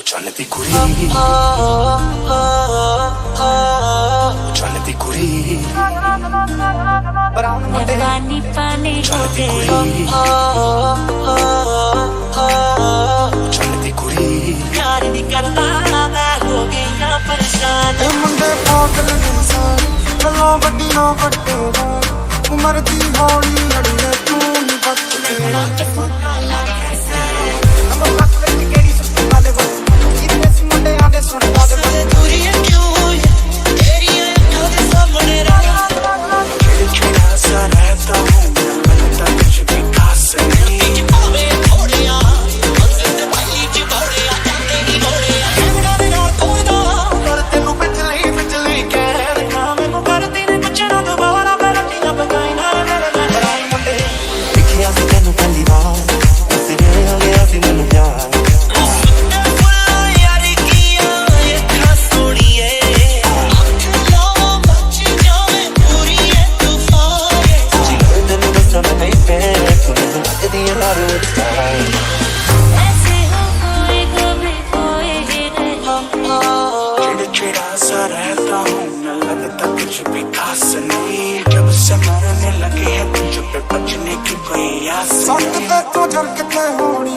चलती कुड़ी चलती कुड़ी पानी पानी हो चलती गए कुड़ी चलती कुड़ी प्यार नहीं करता मैं हो गई ना परेशान मुंडे पागल ने सारे गल्लां वड्डियां वड्डे उमर दी हौली अड़िए तू नहीं बचदे रहता हूँ न लगता कुछ भी खास नहीं जब से मरने लगे हैं तुझ पे बचने की कोई आस नहीं। तो झलकते होनी